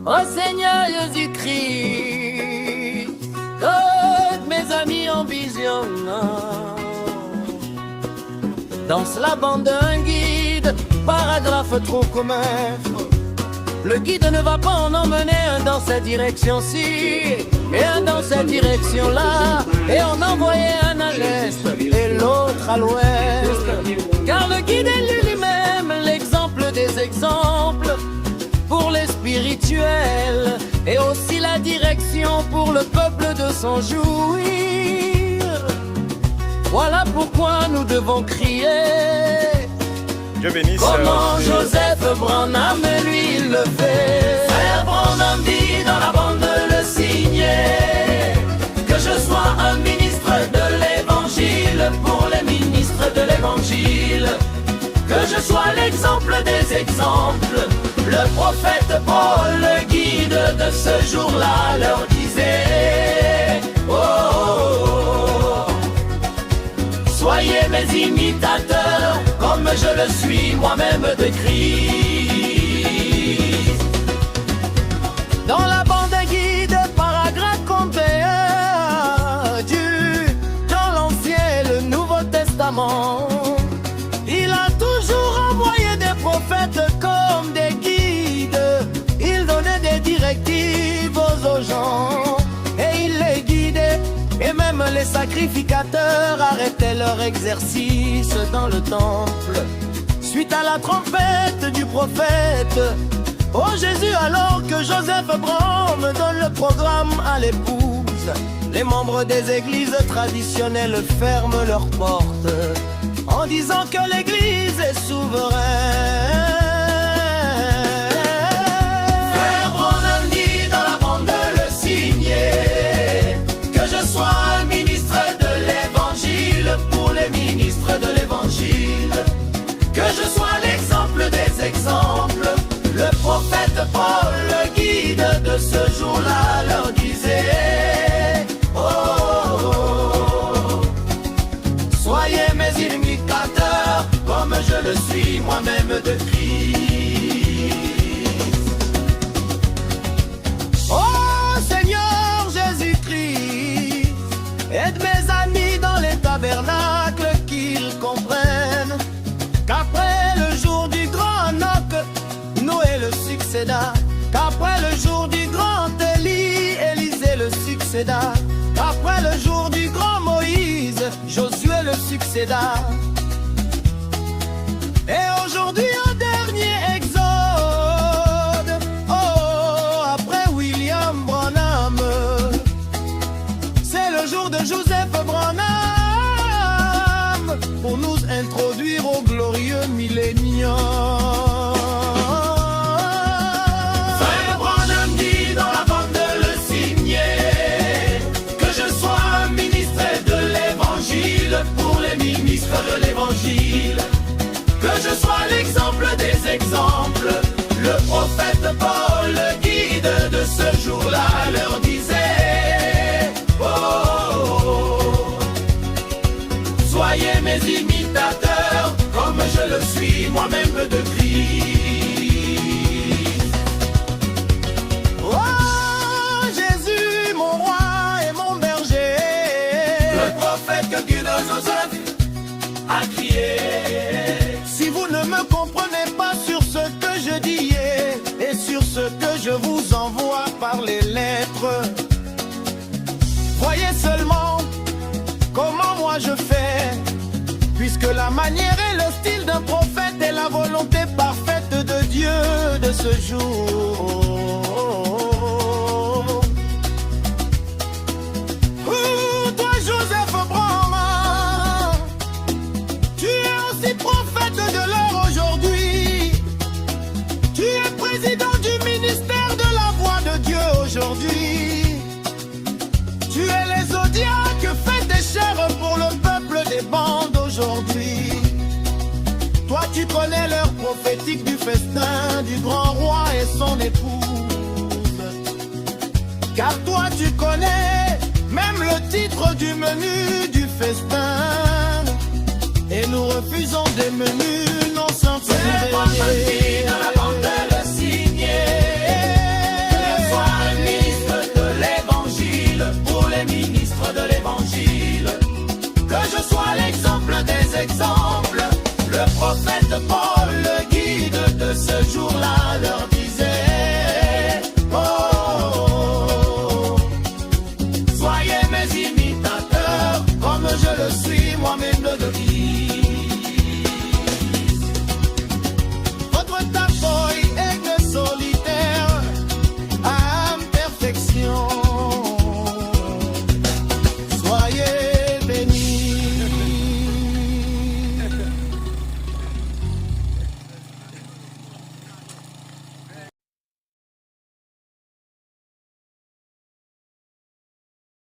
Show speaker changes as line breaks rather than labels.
Ô Seigneur Jésus-Christ, toutes mes amis en visionnant. Dans la bande d'un guide, paragraphe trop commun. Le guide ne va pas en emmener un dans cette direction-ci, et un dans cette direction-là, et en envoyer un à l'est et l'autre à l'ouest. Car le guide est lui-même l'exemple des exemples pour les spirituels, et aussi la direction pour le peuple de s'en jouir. Voilà pourquoi nous devons crier.
Dieu bénisse.
Comment Joseph Branham, lui, il le fait. Frère Branham dit dans la bande le signer, que je sois un ministre de l'évangile pour les ministres de l'évangile, que je sois l'exemple des exemples. Le prophète Paul, le guide de ce jour-là, leur disait, oh, oh, oh, soyez mes imitateurs, comme je le suis moi-même de Christ. Dans la bande guide, paragraphe complet dans l'Ancien et le Nouveau Testament, il a toujours envoyé des prophètes comme des guides. Il donnait des directives aux gens et il les guidait. Et même les sacrificateurs arrêtaient leur exercice dans le temple suite à la trompette du prophète. Oh Jésus, alors que Joseph Branham donne le programme à l'épouse, les membres des églises traditionnelles ferment leurs portes en disant que l'église est souveraine. Que je sois l'exemple des exemples. Le prophète Paul, le guide de ce jour-là, leur disait, oh, oh, oh, soyez mes imitateurs, comme je le suis moi-même de Christ. Oh Seigneur Jésus-Christ, aide mes amis dans les tabernacles qu'ils comprennent qu'après le jour du grand Enoch, Noé le succéda. Qu'après le jour du grand Élie, Élisée le succéda. Qu'après le jour du grand Moïse, Josué le succéda. Et aujourd'hui un dernier exode, oh, après William Branham, c'est le jour de Joseph Branham pour nous introduire au glorieux millénium. Frère Branham dit dans la bande le signer, que je sois un ministre de l'évangile pour les ministres de l'évangile, que je sois l'exemple des exemples. Le prophète Paul, le guide de ce jour-là, leur disait, oh, oh, oh, soyez mes imitateurs, comme je le suis moi-même de Christ. Oh Jésus, mon roi et mon berger, le prophète que Dieu de Joseph a crié. Si vous ne me comprenez pas sur ce que je dis et sur ce que je vous envoie par les lettres, voyez seulement comment moi je fais, puisque la manière et le style d'un prophète est la volonté parfaite de Dieu de ce jour. Toi Joseph Branham, tu es aussi prophète de l'heure aujourd'hui. Tu es président du ministère de la voix de Dieu aujourd'hui. Tu es les zodiaques faits des chairs pour le peuple des bandes aujourd'hui. Toi tu connais l'heure prophétique du festin du grand roi et son épouse. Car toi tu connais même le titre du menu du festin. Et nous refusons des menus non sanctionnés. Dans la bande le signer, exemple, le prophète Paul.